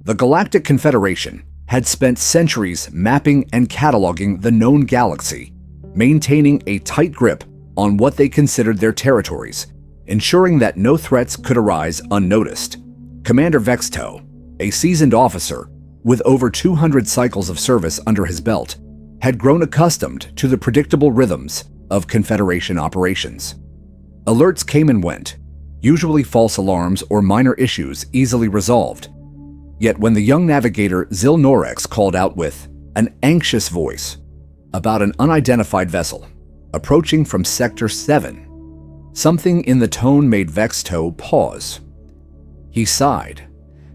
The Galactic Confederation had spent centuries mapping and cataloging the known galaxy, maintaining a tight grip on what they considered their territories, ensuring that no threats could arise unnoticed. Commander Vexto, a seasoned officer with over 200 cycles of service under his belt, had grown accustomed to the predictable rhythms of Confederation operations. Alerts came and went, usually false alarms or minor issues easily resolved. Yet when the young navigator Zil Norex called out with an anxious voice about an unidentified vessel approaching from Sector 7, something in the tone made Vexto pause. He sighed,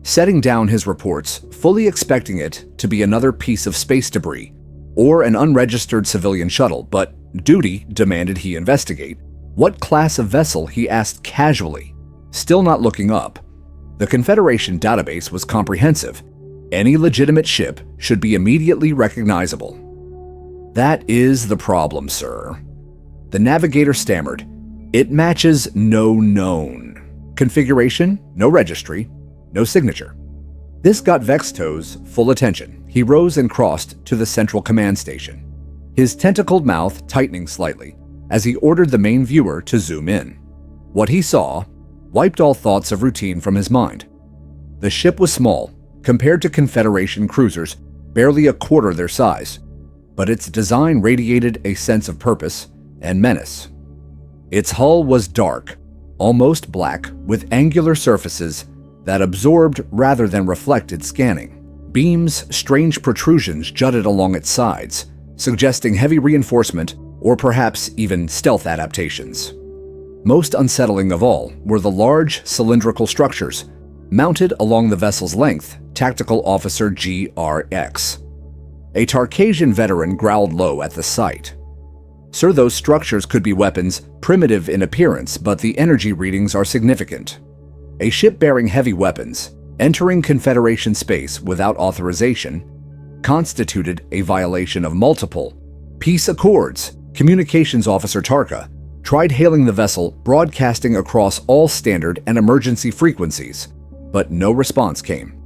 setting down his reports, fully expecting it to be another piece of space debris or an unregistered civilian shuttle, but duty demanded he investigate. What class of vessel, he asked casually, still not looking up. The Confederation database was comprehensive. Any legitimate ship should be immediately recognizable. That is the problem, sir. The navigator stammered. It matches no known. Configuration, no registry, no signature. This got Vexto's full attention. He rose and crossed to the central command station, his tentacled mouth tightening slightly as he ordered the main viewer to zoom in. What he saw wiped all thoughts of routine from his mind. The ship was small, compared to Confederation cruisers, barely a quarter their size, but its design radiated a sense of purpose and menace. Its hull was dark, almost black, with angular surfaces that absorbed rather than reflected scanning. Beams, strange protrusions jutted along its sides, suggesting heavy reinforcement or perhaps even stealth adaptations. Most unsettling of all were the large cylindrical structures mounted along the vessel's length. Tactical Officer GRX, a Tarkasian veteran, growled low at the sight. Sir, those structures could be weapons, primitive in appearance, but the energy readings are significant. A ship bearing heavy weapons, entering Confederation space without authorization, constituted a violation of multiple peace accords. Communications Officer Tarka tried hailing the vessel, broadcasting across all standard and emergency frequencies, but no response came.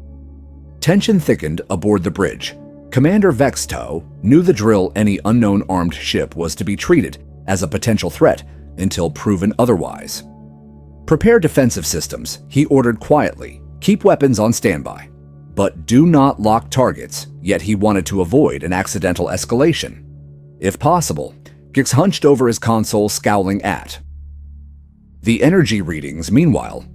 Tension thickened aboard the bridge. Commander Vexto knew the drill. Any unknown armed ship was to be treated as a potential threat until proven otherwise. Prepare defensive systems, he ordered quietly. Keep weapons on standby, but do not lock targets. Yet he wanted to avoid an accidental escalation. If possible, Gix hunched over his console, scowling at the energy readings. Meanwhile,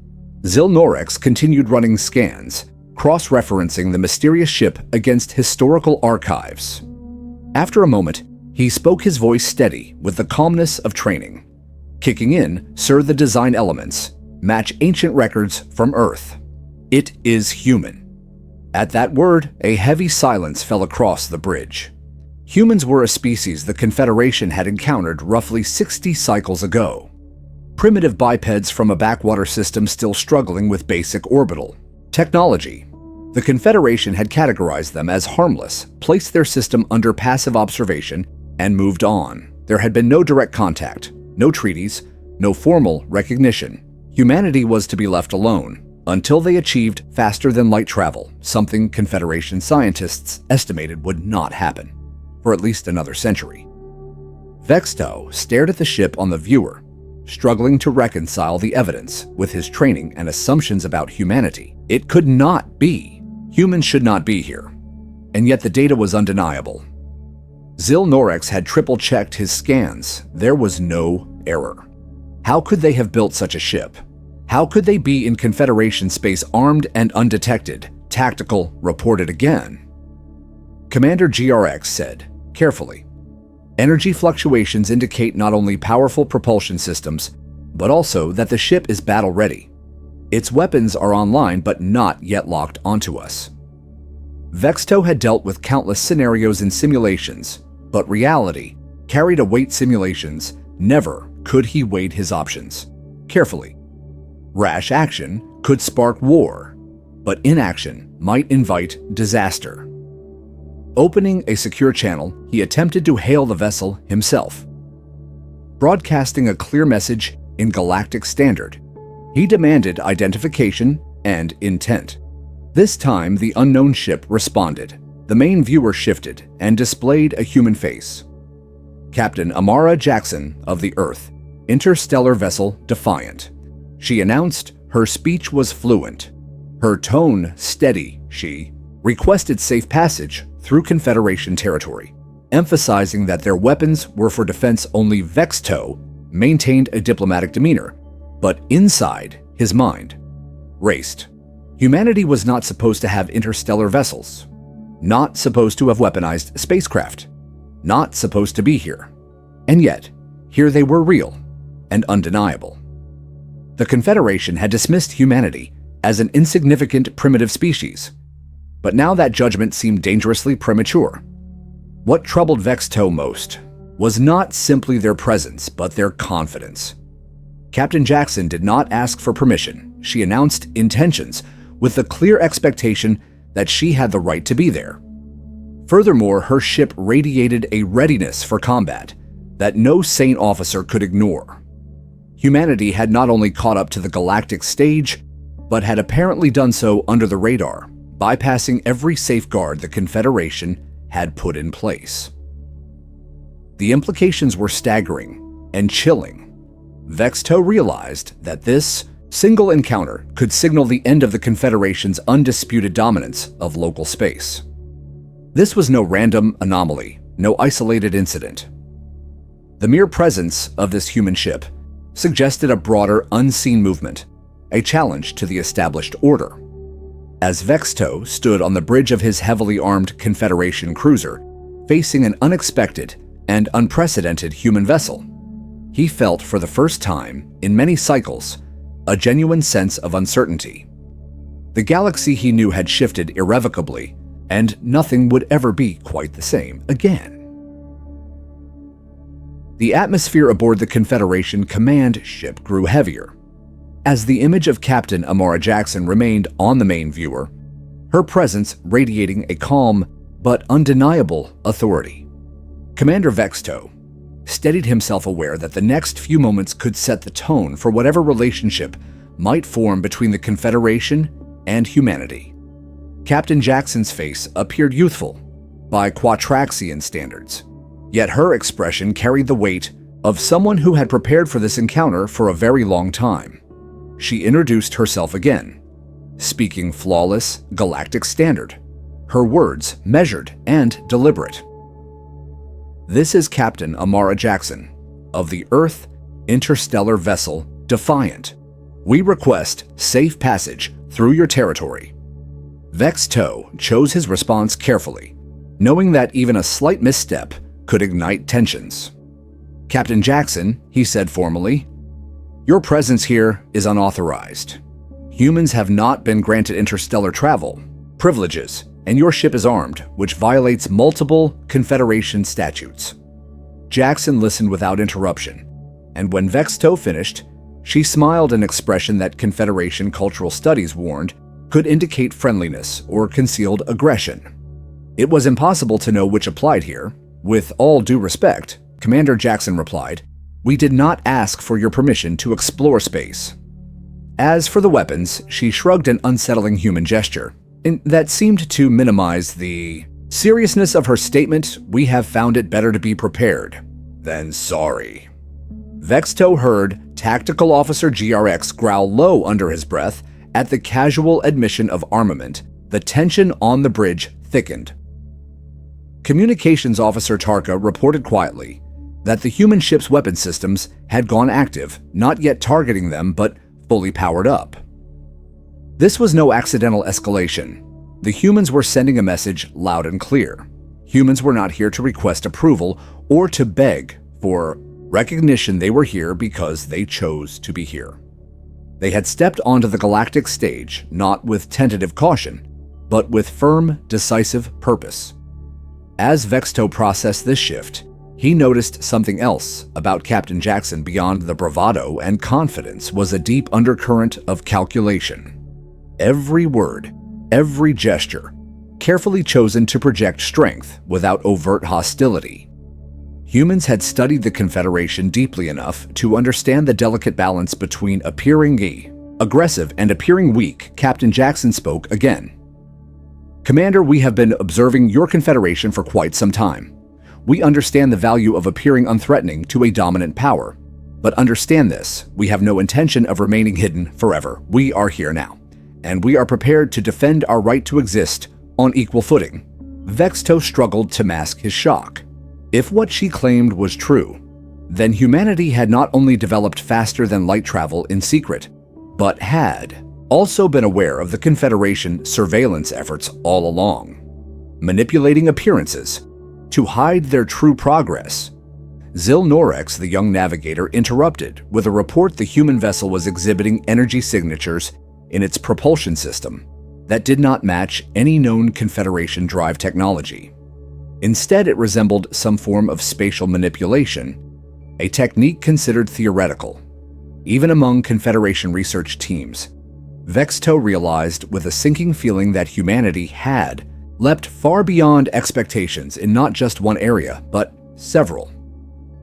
Zil Norex continued running scans, cross-referencing the mysterious ship against historical archives. After a moment, he spoke, his voice steady with the calmness of training. Kicking in, sir, the design elements match ancient records from Earth. It is human. At that word, a heavy silence fell across the bridge. Humans were a species the Confederation had encountered roughly 60 cycles ago. Primitive bipeds from a backwater system still struggling with basic orbital technology. The Confederation had categorized them as harmless, placed their system under passive observation, and moved on. There had been no direct contact, no treaties, no formal recognition. Humanity was to be left alone until they achieved faster-than-light travel, something Confederation scientists estimated would not happen for at least another century. Vexto stared at the ship on the viewer, struggling to reconcile the evidence with his training and assumptions about humanity. It could not be. Humans should not be here. And yet the data was undeniable. Zil Norex had triple-checked his scans. There was no error. How could they have built such a ship? How could they be in Confederation space armed and undetected? Tactical reported again. Commander GRX said, carefully, energy fluctuations indicate not only powerful propulsion systems, but also that the ship is battle-ready. Its weapons are online but not yet locked onto us. Vexto had dealt with countless scenarios and simulations, but reality carried a weight. Simulations. Never could he weigh his options carefully. Rash action could spark war, but inaction might invite disaster. Opening a secure channel, he attempted to hail the vessel himself. Broadcasting a clear message in Galactic Standard, he demanded identification and intent. This time, the unknown ship responded. The main viewer shifted and displayed a human face. Captain Amara Jackson of the Earth, interstellar vessel Defiant. She announced her speech was fluent, her tone steady. She requested safe passage through Confederation territory, emphasizing that their weapons were for defense only. Vexto maintained a diplomatic demeanor, but inside his mind raced. Humanity was not supposed to have interstellar vessels, not supposed to have weaponized spacecraft, not supposed to be here. And yet, here they were, real and undeniable. The Confederation had dismissed humanity as an insignificant primitive species, but now that judgment seemed dangerously premature. What troubled Vexto most was not simply their presence, but their confidence. Captain Jackson did not ask for permission. She announced intentions with the clear expectation that she had the right to be there. Furthermore, her ship radiated a readiness for combat that no sane officer could ignore. Humanity had not only caught up to the galactic stage, but had apparently done so under the radar, bypassing every safeguard the Confederation had put in place. The implications were staggering and chilling. Vexto realized that this single encounter could signal the end of the Confederation's undisputed dominance of local space. This was no random anomaly, no isolated incident. The mere presence of this human ship suggested a broader, unseen movement, a challenge to the established order. As Vexto stood on the bridge of his heavily armed Confederation cruiser, facing an unexpected and unprecedented human vessel, he felt for the first time in many cycles a genuine sense of uncertainty. The galaxy he knew had shifted irrevocably, and nothing would ever be quite the same again. The atmosphere aboard the Confederation command ship grew heavier. As the image of Captain Amara Jackson remained on the main viewer, her presence radiating a calm but undeniable authority. Commander Vexto steadied himself, aware that the next few moments could set the tone for whatever relationship might form between the Confederation and humanity. Captain Jackson's face appeared youthful by Quatraxian standards, yet her expression carried the weight of someone who had prepared for this encounter for a very long time. She introduced herself again, speaking flawless galactic standard, her words measured and deliberate. This is Captain Amara Jackson of the Earth interstellar vessel Defiant. We request safe passage through your territory. Vexto chose his response carefully, knowing that even a slight misstep could ignite tensions. Captain Jackson, he said formally, your presence here is unauthorized. Humans have not been granted interstellar travel privileges, and your ship is armed, which violates multiple Confederation statutes. Jackson listened without interruption, and when Vexto finished, she smiled, an expression that Confederation cultural studies warned could indicate friendliness or concealed aggression. It was impossible to know which applied here. With all due respect, Commander Jackson replied, we did not ask for your permission to explore space. As for the weapons, she shrugged, an unsettling human gesture that seemed to minimize the seriousness of her statement. We have found it better to be prepared than sorry. Vexto heard Tactical Officer GRX growl low under his breath at the casual admission of armament. The tension on the bridge thickened. Communications Officer Tarka reported quietly that the human ship's weapon systems had gone active, not yet targeting them, but fully powered up. This was no accidental escalation. The humans were sending a message loud and clear. Humans were not here to request approval or to beg for recognition. They were here because they chose to be here. They had stepped onto the galactic stage, not with tentative caution, but with firm, decisive purpose. As Vexto processed this shift, he noticed something else about Captain Jackson. Beyond the bravado and confidence was a deep undercurrent of calculation. Every word, every gesture, carefully chosen to project strength without overt hostility. Humans had studied the Confederation deeply enough to understand the delicate balance between appearing aggressive and appearing weak. Captain Jackson spoke again, Commander, we have been observing your Confederation for quite some time. We understand the value of appearing unthreatening to a dominant power. But understand this, we have no intention of remaining hidden forever. We are here now, and we are prepared to defend our right to exist on equal footing. Vexto struggled to mask his shock. If what she claimed was true, then humanity had not only developed faster than light travel in secret, but had also been aware of the Confederation surveillance efforts all along, manipulating appearances to hide their true progress. Zil-Norex, the young navigator, interrupted with a report the human vessel was exhibiting energy signatures in its propulsion system that did not match any known Confederation drive technology. Instead, it resembled some form of spatial manipulation, a technique considered theoretical, even among Confederation research teams. Vexto realized with a sinking feeling that humanity had leapt far beyond expectations in not just one area, but several.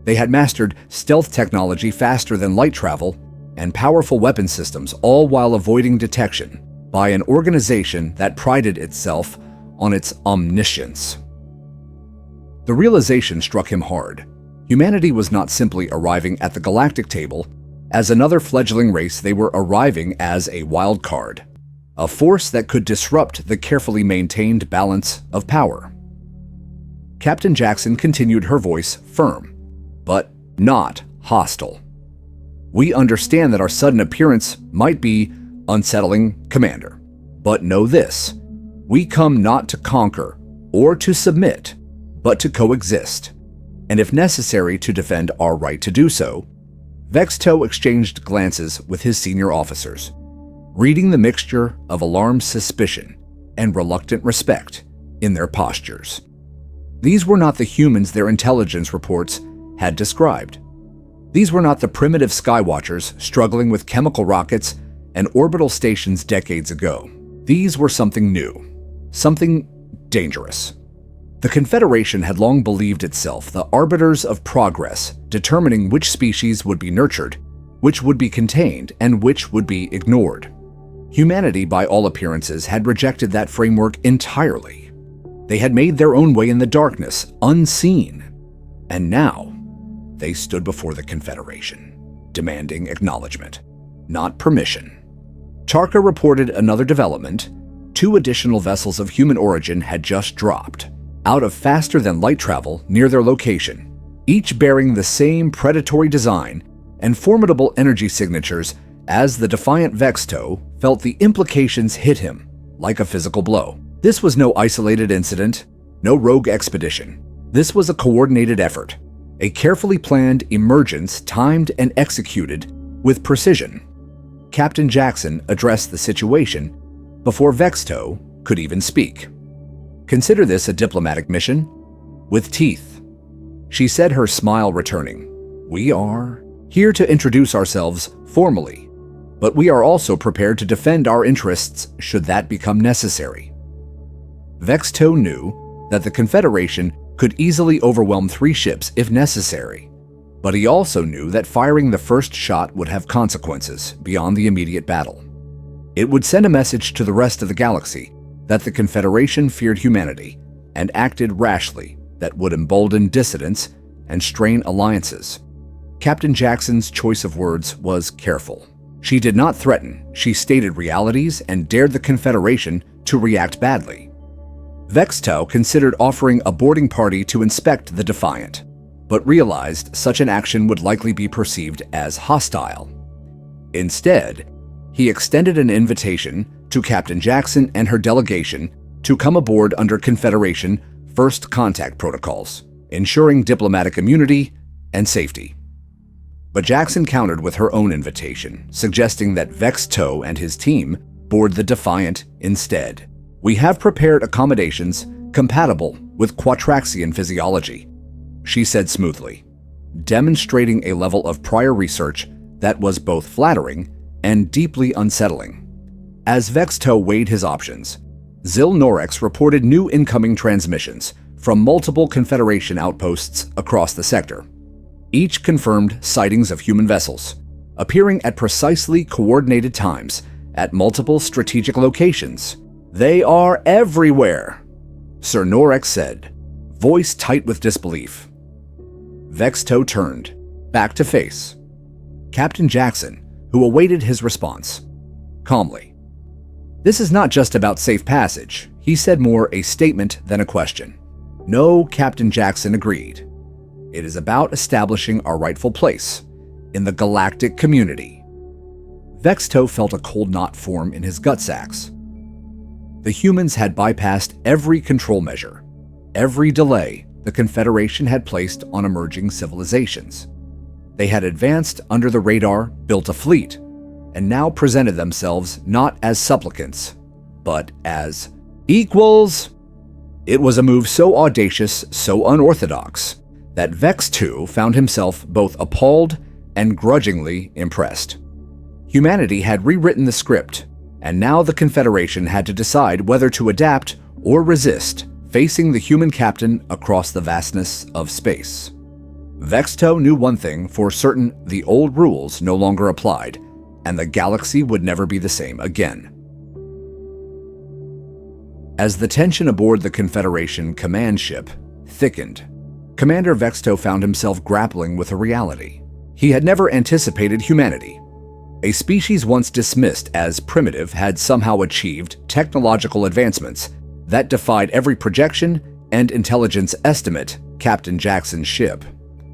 They had mastered stealth technology faster than light travel and powerful weapon systems, all while avoiding detection by an organization that prided itself on its omniscience. The realization struck him hard. Humanity was not simply arriving at the galactic table as another fledgling race, they were arriving as a wild card, a force that could disrupt the carefully maintained balance of power. Captain Jackson continued, her voice firm, but not hostile. We understand that our sudden appearance might be unsettling, Commander, but know this: we come not to conquer or to submit, but to coexist, and if necessary, to defend our right to do so. Vexto exchanged glances with his senior officers, reading the mixture of alarmed suspicion and reluctant respect in their postures. These were not the humans their intelligence reports had described. These were not the primitive skywatchers struggling with chemical rockets and orbital stations decades ago. These were something new, something dangerous. The Confederation had long believed itself the arbiters of progress, determining which species would be nurtured, which would be contained, and which would be ignored. Humanity, by all appearances, had rejected that framework entirely. They had made their own way in the darkness, unseen. And now, they stood before the Confederation, demanding acknowledgement, not permission. Tarka reported another development. 2 additional vessels of human origin had just dropped out of faster-than-light travel near their location, each bearing the same predatory design and formidable energy signatures. As the defiant Vexto felt the implications hit him like a physical blow. This was no isolated incident, no rogue expedition. This was a coordinated effort, a carefully planned emergence timed and executed with precision. Captain Jackson addressed the situation before Vexto could even speak. Consider this a diplomatic mission with teeth, she said, her smile returning. We are here to introduce ourselves formally, but we are also prepared to defend our interests should that become necessary. Vexto knew that the Confederation could easily overwhelm 3 ships if necessary, but he also knew that firing the first shot would have consequences beyond the immediate battle. It would send a message to the rest of the galaxy that the Confederation feared humanity and acted rashly that would embolden dissidents and strain alliances. Captain Jackson's choice of words was careful. She did not threaten, she stated realities and dared the Confederation to react badly. Vexto considered offering a boarding party to inspect the Defiant, but realized such an action would likely be perceived as hostile. Instead, he extended an invitation to Captain Jackson and her delegation to come aboard under Confederation first contact protocols, ensuring diplomatic immunity and safety. But Jackson countered with her own invitation, suggesting that Vexto and his team board the Defiant instead. We have prepared accommodations compatible with Quatraxian physiology, she said smoothly, demonstrating a level of prior research that was both flattering and deeply unsettling. As Vexto weighed his options, Zil-Norex reported new incoming transmissions from multiple Confederation outposts across the sector. Each confirmed sightings of human vessels, appearing at precisely coordinated times at multiple strategic locations. "They are everywhere," Sir Norex said, voice tight with disbelief. Vexto turned, back to face Captain Jackson, who awaited his response. Calmly. "This is not just about safe passage," he said, more a statement than a question. "No," Captain Jackson agreed. "It is about establishing our rightful place in the galactic community." Vexto felt a cold knot form in his gut sacks. The humans had bypassed every control measure, every delay the Confederation had placed on emerging civilizations. They had advanced under the radar, built a fleet, and now presented themselves not as supplicants, but as equals. It was a move so audacious, so unorthodox, that Vexto found himself both appalled and grudgingly impressed. Humanity had rewritten the script, and now the Confederation had to decide whether to adapt or resist, facing the human captain across the vastness of space. Vexto knew one thing for certain: the old rules no longer applied, and the galaxy would never be the same again. As the tension aboard the Confederation command ship thickened, Commander Vexto found himself grappling with a reality. He had never anticipated humanity. A species once dismissed as primitive had somehow achieved technological advancements that defied every projection and intelligence estimate Captain Jackson's ship.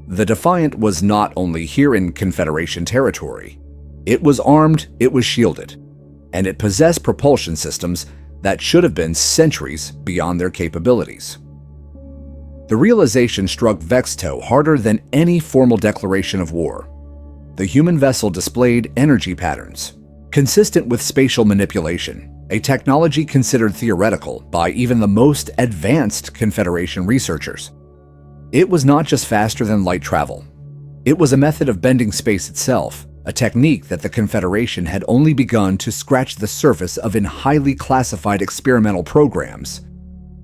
The Defiant was not only here in Confederation territory. It was armed, it was shielded, and it possessed propulsion systems that should have been centuries beyond their capabilities. The realization struck Vexto harder than any formal declaration of war. The human vessel displayed energy patterns, consistent with spatial manipulation, a technology considered theoretical by even the most advanced Confederation researchers. It was not just faster than light travel. It was a method of bending space itself, a technique that the Confederation had only begun to scratch the surface of in highly classified experimental programs.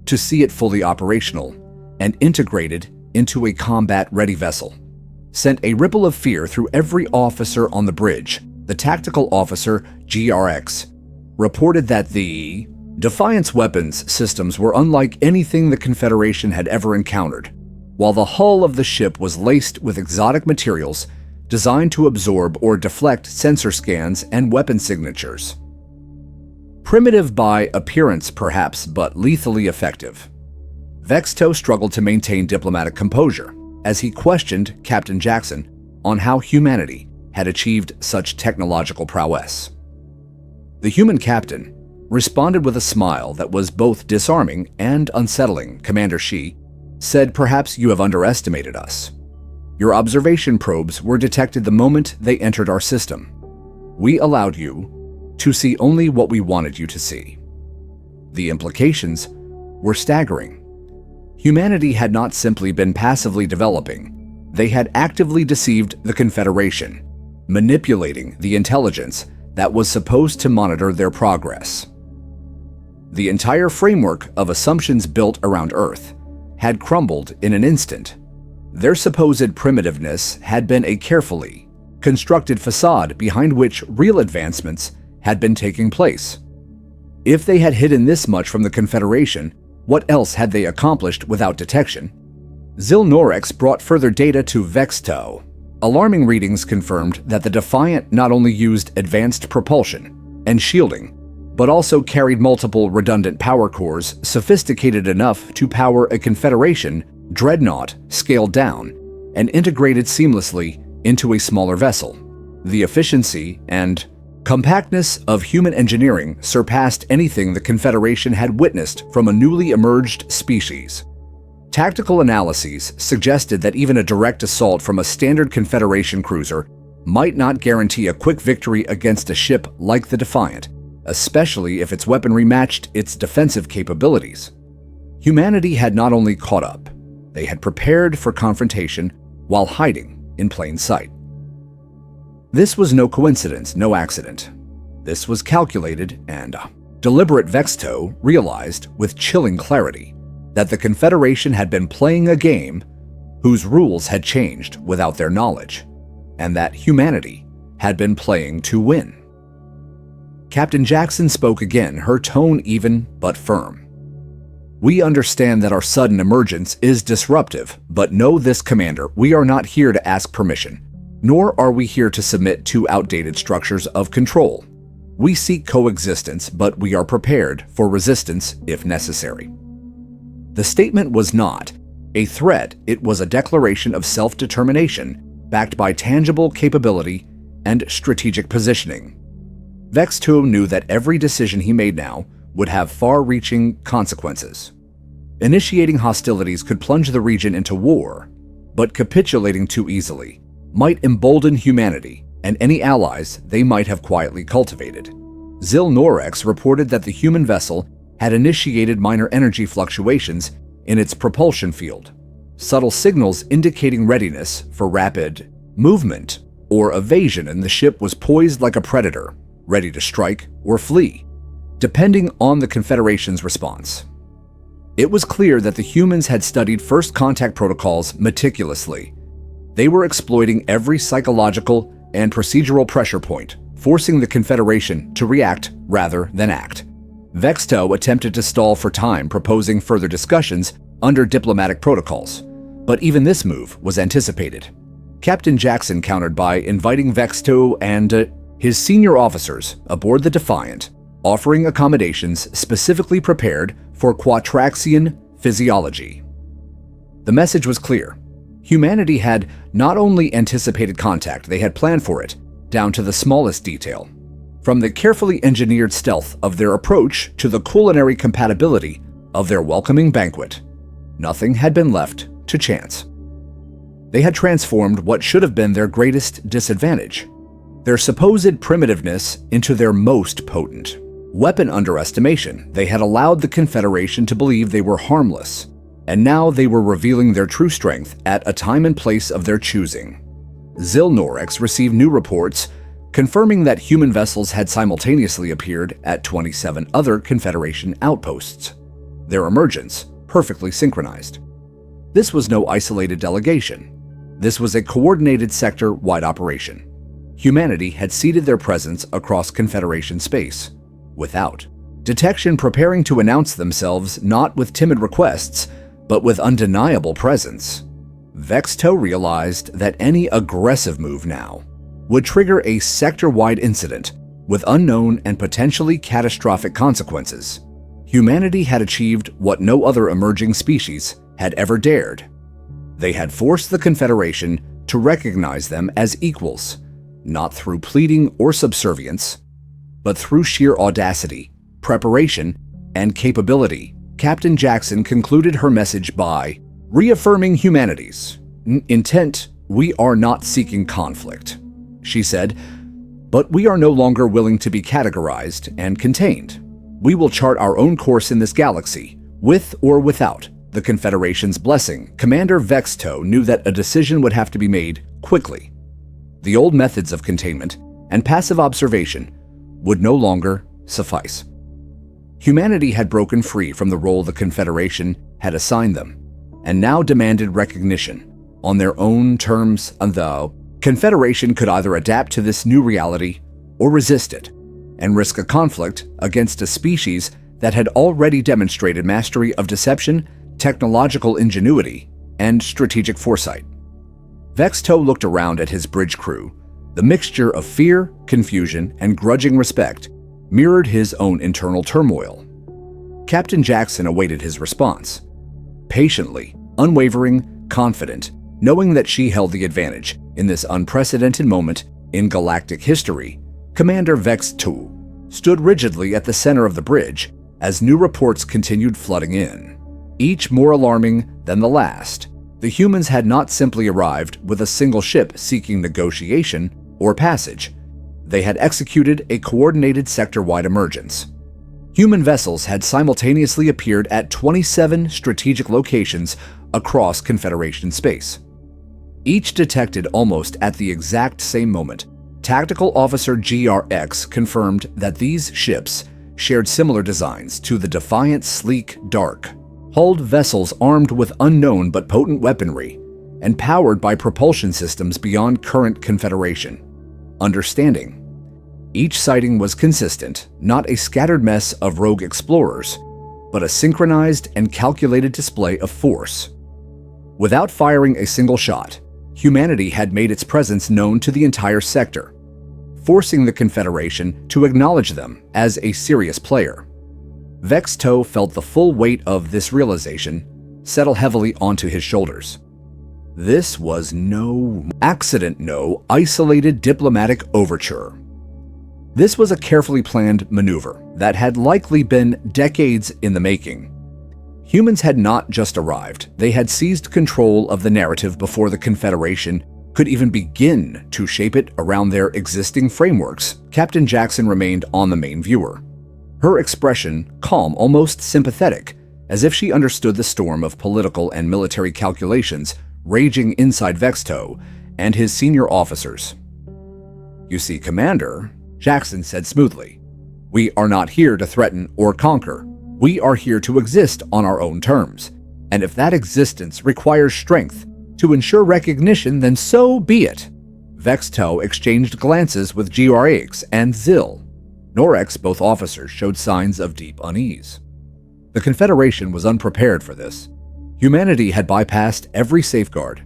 To see it fully operational and integrated into a combat-ready vessel sent a ripple of fear through every officer on the bridge. The tactical officer, GRX, reported that the Defiant's weapons systems were unlike anything the Confederation had ever encountered, while the hull of the ship was laced with exotic materials designed to absorb or deflect sensor scans and weapon signatures. Primitive by appearance, perhaps, but lethally effective. Vexto struggled to maintain diplomatic composure as he questioned Captain Jackson on how humanity had achieved such technological prowess. The human captain responded with a smile that was both disarming and unsettling. "Commander Shi said, perhaps you have underestimated us. Your observation probes were detected the moment they entered our system. We allowed you to see only what we wanted you to see." The implications were staggering. Humanity had not simply been passively developing. They had actively deceived the Confederation, manipulating the intelligence that was supposed to monitor their progress. The entire framework of assumptions built around Earth had crumbled in an instant. Their supposed primitiveness had been a carefully constructed facade behind which real advancements had been taking place. If they had hidden this much from the Confederation, what else had they accomplished without detection? Zil-Norex brought further data to Vexto. Alarming readings confirmed that the Defiant not only used advanced propulsion and shielding, but also carried multiple redundant power cores sophisticated enough to power a Confederation dreadnought scaled down and integrated seamlessly into a smaller vessel. The efficiency and compactness of human engineering surpassed anything the Confederation had witnessed from a newly emerged species. Tactical analyses suggested that even a direct assault from a standard Confederation cruiser might not guarantee a quick victory against a ship like the Defiant, especially if its weaponry matched its defensive capabilities. Humanity had not only caught up, they had prepared for confrontation while hiding in plain sight. This was no coincidence, no accident. This was calculated and deliberate. Vexto realized with chilling clarity that the Confederation had been playing a game whose rules had changed without their knowledge, and that humanity had been playing to win. Captain Jackson spoke again, her tone even but firm. "We understand that our sudden emergence is disruptive, but know this, Commander, we are not here to ask permission, nor are we here to submit to outdated structures of control. We seek coexistence, but we are prepared for resistance if necessary." The statement was not a threat, it was a declaration of self-determination, backed by tangible capability and strategic positioning. Vex 2 knew that every decision he made now would have far-reaching consequences. Initiating hostilities could plunge the region into war, but capitulating too easily might embolden humanity and any allies they might have quietly cultivated. Zil Norex reported that the human vessel had initiated minor energy fluctuations in its propulsion field, subtle signals indicating readiness for rapid movement or evasion, and the ship was poised like a predator, ready to strike or flee, depending on the Confederation's response. It was clear that the humans had studied first contact protocols meticulously. They were exploiting every psychological and procedural pressure point, forcing the Confederation to react rather than act. Vexto attempted to stall for time, proposing further discussions under diplomatic protocols, but even this move was anticipated. Captain Jackson countered by inviting Vexto and his senior officers aboard the Defiant, offering accommodations specifically prepared for Quatraxian physiology. The message was clear. Humanity had not only anticipated contact, they had planned for it, down to the smallest detail. From the carefully engineered stealth of their approach to the culinary compatibility of their welcoming banquet, nothing had been left to chance. They had transformed what should have been their greatest disadvantage, their supposed primitiveness, into their most potent weapon underestimation. They had allowed the Confederation to believe they were harmless, and now they were revealing their true strength at a time and place of their choosing. Zil Norex received new reports confirming that human vessels had simultaneously appeared at 27 other Confederation outposts, their emergence perfectly synchronized. This was no isolated delegation. This was a coordinated sector-wide operation. Humanity had seeded their presence across Confederation space, without detection, preparing to announce themselves not with timid requests, but with undeniable presence. Vexto realized that any aggressive move now would trigger a sector-wide incident with unknown and potentially catastrophic consequences. Humanity had achieved what no other emerging species had ever dared. They had forced the Confederation to recognize them as equals, not through pleading or subservience, but through sheer audacity, preparation, and capability. Captain Jackson concluded her message by reaffirming humanity's intent. "We are not seeking conflict," she said, "but we are no longer willing to be categorized and contained. We will chart our own course in this galaxy, with or without the Confederation's blessing." Commander Vexto knew that a decision would have to be made quickly. The old methods of containment and passive observation would no longer suffice. Humanity had broken free from the role the Confederation had assigned them, and now demanded recognition on their own terms, and the Confederation could either adapt to this new reality or resist it, and risk a conflict against a species that had already demonstrated mastery of deception, technological ingenuity, and strategic foresight. Vexto looked around at his bridge crew. The mixture of fear, confusion, and grudging respect mirrored his own internal turmoil. Captain Jackson awaited his response. Patiently, unwavering, confident, knowing that she held the advantage in this unprecedented moment in galactic history, Commander Vexto stood rigidly at the center of the bridge as new reports continued flooding in, each more alarming than the last. The humans had not simply arrived with a single ship seeking negotiation or passage. They had executed a coordinated sector-wide emergence. Human vessels had simultaneously appeared at 27 strategic locations across Confederation space. Each detected almost at the exact same moment. Tactical Officer GRX confirmed that these ships shared similar designs to the Defiant's sleek, dark-hulled vessels armed with unknown but potent weaponry and powered by propulsion systems beyond current Confederation understanding. Each sighting was consistent, not a scattered mess of rogue explorers, but a synchronized and calculated display of force. Without firing a single shot, humanity had made its presence known to the entire sector, forcing the Confederation to acknowledge them as a serious player. Vexto felt the full weight of this realization settle heavily onto his shoulders. This was no accident, no isolated diplomatic overture. This was a carefully planned maneuver that had likely been decades in the making. Humans had not just arrived, they had seized control of the narrative before the Confederation could even begin to shape it around their existing frameworks. Captain Jackson remained on the main viewer, her expression calm, almost sympathetic, as if she understood the storm of political and military calculations raging inside Vexto and his senior officers. "You see, Commander," Jackson said smoothly, "we are not here to threaten or conquer. We are here to exist on our own terms. And if that existence requires strength to ensure recognition, then so be it." Vexto exchanged glances with GRX and Zil. Norex, both officers, showed signs of deep unease. The Confederation was unprepared for this. Humanity had bypassed every safeguard,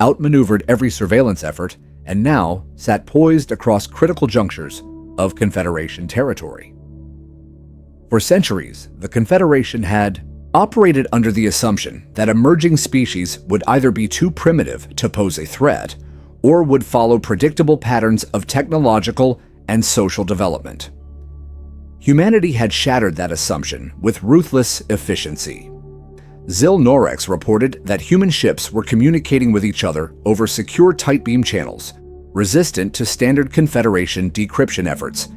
outmaneuvered every surveillance effort, and now sat poised across critical junctures of Confederation territory. For centuries, the Confederation had operated under the assumption that emerging species would either be too primitive to pose a threat or would follow predictable patterns of technological and social development. Humanity had shattered that assumption with ruthless efficiency. Zil Norex reported that human ships were communicating with each other over secure tight beam channels, resistant to standard Confederation decryption efforts,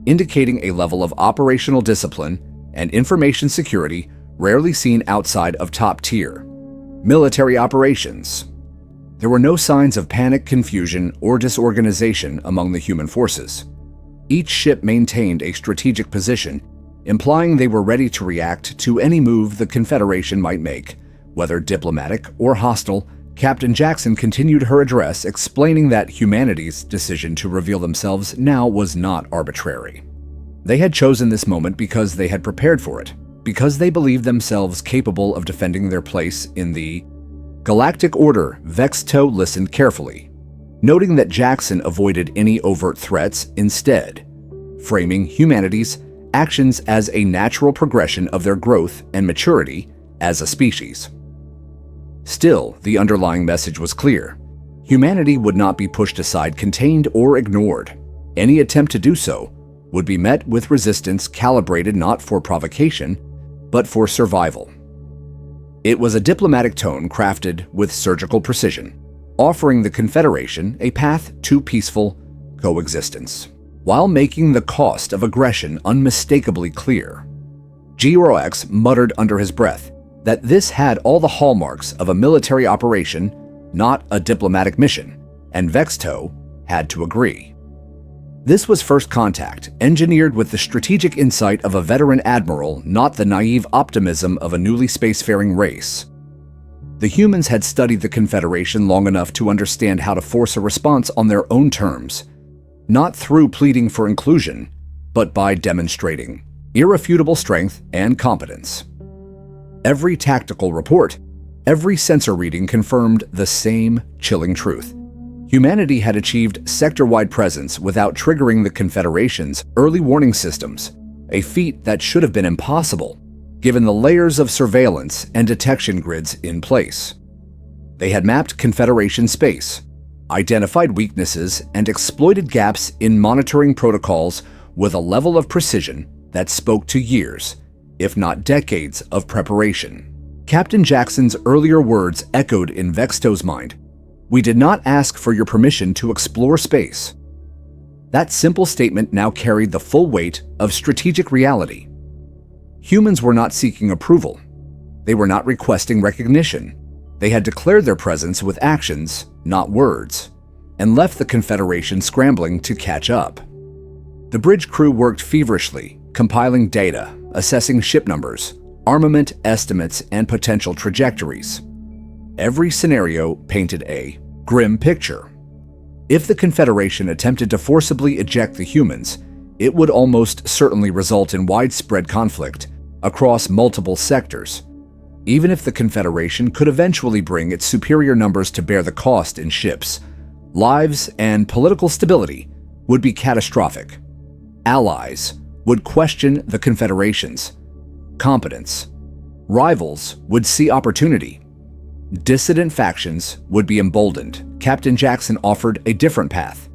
indicating a level of operational discipline and information security rarely seen outside of top-tier military operations. There were no signs of panic, confusion, or disorganization among the human forces. Each ship maintained a strategic position, implying they were ready to react to any move the Confederation might make, whether diplomatic or hostile. Captain Jackson continued her address, explaining that humanity's decision to reveal themselves now was not arbitrary. They had chosen this moment because they had prepared for it, because they believed themselves capable of defending their place in the galactic order. Vexto listened carefully, noting that Jackson avoided any overt threats, instead framing humanity's actions as a natural progression of their growth and maturity as a species. Still, the underlying message was clear. Humanity would not be pushed aside, contained, or ignored. Any attempt to do so would be met with resistance calibrated not for provocation, but for survival. It was a diplomatic tone crafted with surgical precision, offering the Confederation a path to peaceful coexistence, while making the cost of aggression unmistakably clear. GRX muttered under his breath that this had all the hallmarks of a military operation, not a diplomatic mission, and Vexto had to agree. This was first contact, engineered with the strategic insight of a veteran admiral, not the naive optimism of a newly spacefaring race. The humans had studied the Confederation long enough to understand how to force a response on their own terms, not through pleading for inclusion, but by demonstrating irrefutable strength and competence. Every tactical report, every sensor reading confirmed the same chilling truth. Humanity had achieved sector-wide presence without triggering the Confederation's early warning systems, a feat that should have been impossible, given the layers of surveillance and detection grids in place. They had mapped Confederation space, identified weaknesses, and exploited gaps in monitoring protocols with a level of precision that spoke to years, if not decades, of preparation. Captain Jackson's earlier words echoed in Vexto's mind. "We did not ask for your permission to explore space." That simple statement now carried the full weight of strategic reality. Humans were not seeking approval. They were not requesting recognition. They had declared their presence with actions, not words, and left the Confederation scrambling to catch up. The bridge crew worked feverishly, compiling data, assessing ship numbers, armament estimates, and potential trajectories. Every scenario painted a grim picture. If the Confederation attempted to forcibly eject the humans, it would almost certainly result in widespread conflict across multiple sectors. Even if the Confederation could eventually bring its superior numbers to bear the cost in ships, lives and political stability would be catastrophic. Allies would question the Confederation's competence. Rivals would see opportunity. Dissident factions would be emboldened. Captain Jackson offered a different path,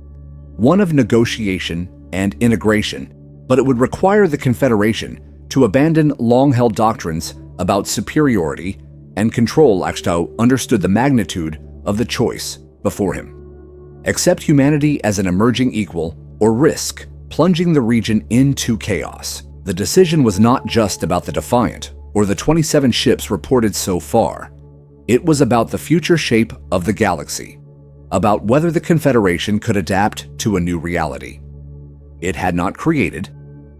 one of negotiation and integration, but it would require the Confederation to abandon long-held doctrines about superiority and control. Axtell understood the magnitude of the choice before him. Accept humanity as an emerging equal or risk plunging the region into chaos. The decision was not just about the Defiant or the 27 ships reported so far. It was about the future shape of the galaxy, about whether the Confederation could adapt to a new reality it had not created,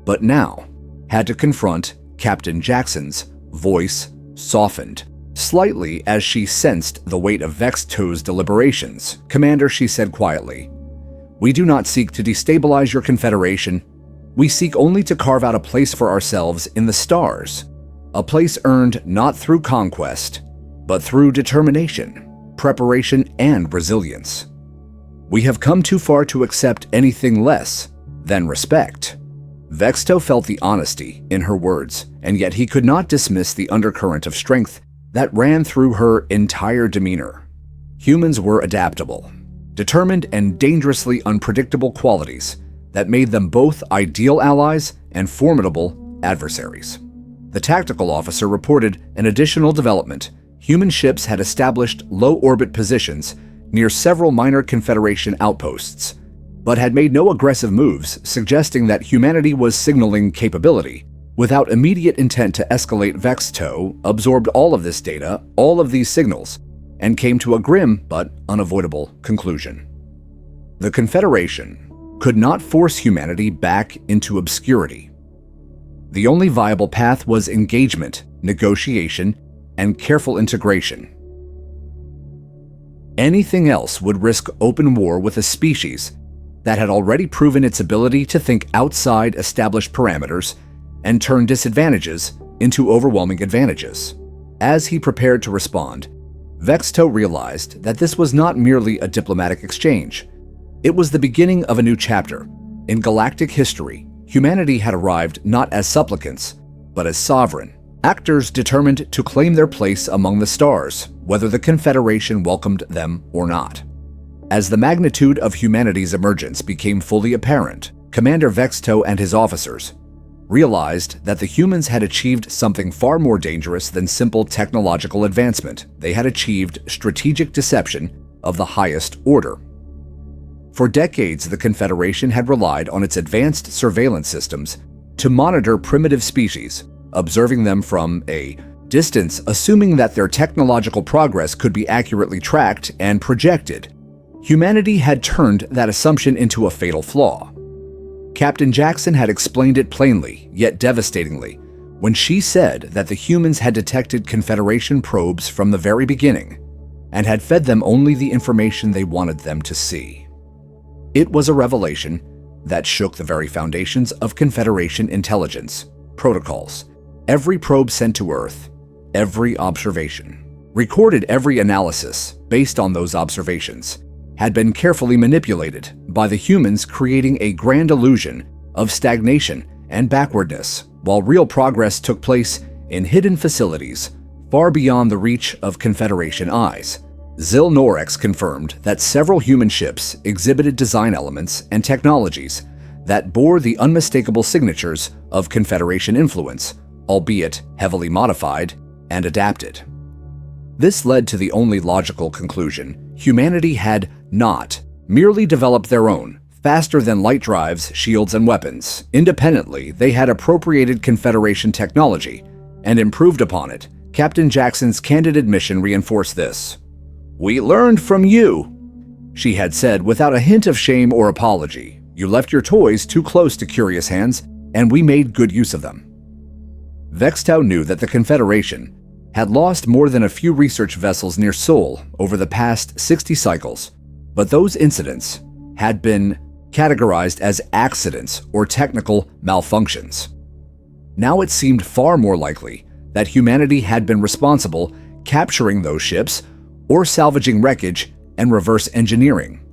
but now had to confront. Captain Jackson's voice softened slightly as she sensed the weight of Vexto's deliberations. "Commander," she said quietly, "we do not seek to destabilize your Confederation. We seek only to carve out a place for ourselves in the stars, a place earned not through conquest, but through determination, preparation, and resilience. We have come too far to accept anything less than respect." Vexto felt the honesty in her words, and yet he could not dismiss the undercurrent of strength that ran through her entire demeanor. Humans were adaptable, determined, and dangerously unpredictable qualities that made them both ideal allies and formidable adversaries. The tactical officer reported an additional development. Human ships had established low-orbit positions near several minor Confederation outposts, but had made no aggressive moves, suggesting that humanity was signaling capability without immediate intent to escalate. Vexto absorbed all of this data, all of these signals, and came to a grim but unavoidable conclusion. The Confederation could not force humanity back into obscurity. The only viable path was engagement, negotiation, and careful integration. Anything else would risk open war with a species that had already proven its ability to think outside established parameters and turn disadvantages into overwhelming advantages. As he prepared to respond, Vexto realized that this was not merely a diplomatic exchange. It was the beginning of a new chapter. In galactic history, humanity had arrived not as supplicants, but as sovereign actors determined to claim their place among the stars, whether the Confederation welcomed them or not. As the magnitude of humanity's emergence became fully apparent, Commander Vexto and his officers realized that the humans had achieved something far more dangerous than simple technological advancement. They had achieved strategic deception of the highest order. For decades, the Confederation had relied on its advanced surveillance systems to monitor primitive species, observing them from a distance, assuming that their technological progress could be accurately tracked and projected. Humanity had turned that assumption into a fatal flaw. Captain Jackson had explained it plainly, yet devastatingly, when she said that the humans had detected Confederation probes from the very beginning and had fed them only the information they wanted them to see. It was a revelation that shook the very foundations of Confederation intelligence protocols. Every probe sent to Earth, every observation, recorded every analysis based on those observations, had been carefully manipulated by the humans, creating a grand illusion of stagnation and backwardness, while real progress took place in hidden facilities far beyond the reach of Confederation eyes. Zil Norex confirmed that several human ships exhibited design elements and technologies that bore the unmistakable signatures of Confederation influence, albeit heavily modified and adapted. This led to the only logical conclusion: humanity had not merely developed their own, faster-than-light drives, shields, and weapons. Independently, they had appropriated Confederation technology and improved upon it. Captain Jackson's candid admission reinforced this. "We learned from you," she had said without a hint of shame or apology. "You left your toys too close to curious hands, and we made good use of them." Vexto knew that the Confederation had lost more than a few research vessels near Sol over the past 60 cycles, but those incidents had been categorized as accidents or technical malfunctions. Now it seemed far more likely that humanity had been responsible capturing those ships or salvaging wreckage and reverse engineering.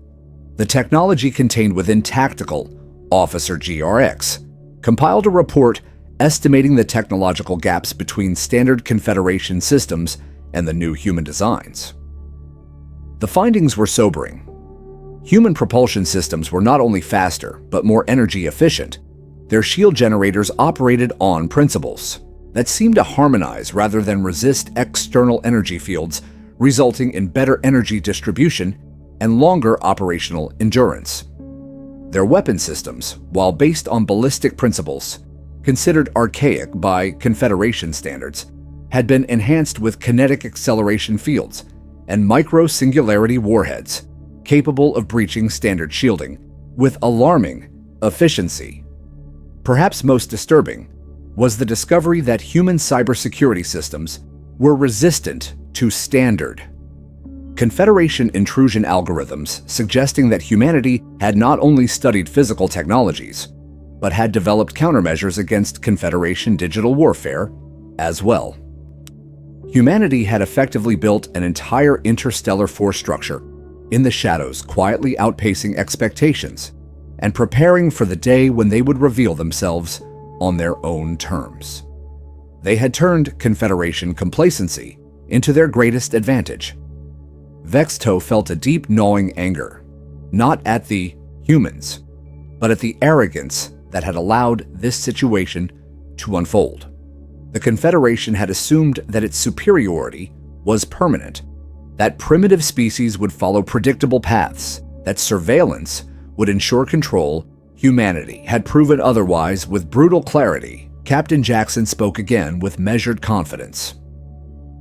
The technology contained within Tactical Officer GRX compiled a report estimating the technological gaps between standard Confederation systems and the new human designs. The findings were sobering. Human propulsion systems were not only faster, but more energy efficient. Their shield generators operated on principles that seemed to harmonize rather than resist external energy fields, resulting in better energy distribution and longer operational endurance. Their weapon systems, while based on ballistic principles, considered archaic by Confederation standards, had been enhanced with kinetic acceleration fields and micro-singularity warheads, capable of breaching standard shielding with alarming efficiency. Perhaps most disturbing was the discovery that human cybersecurity systems were resistant to standard Confederation intrusion algorithms, suggesting that humanity had not only studied physical technologies, but had developed countermeasures against Confederation digital warfare as well. Humanity had effectively built an entire interstellar force structure in the shadows, quietly outpacing expectations and preparing for the day when they would reveal themselves on their own terms. They had turned Confederation complacency into their greatest advantage. Vexto felt a deep gnawing anger, not at the humans, but at the arrogance that had allowed this situation to unfold. The Confederation had assumed that its superiority was permanent, that primitive species would follow predictable paths, that surveillance would ensure control. Humanity had proven otherwise with brutal clarity. Captain Jackson spoke again with measured confidence.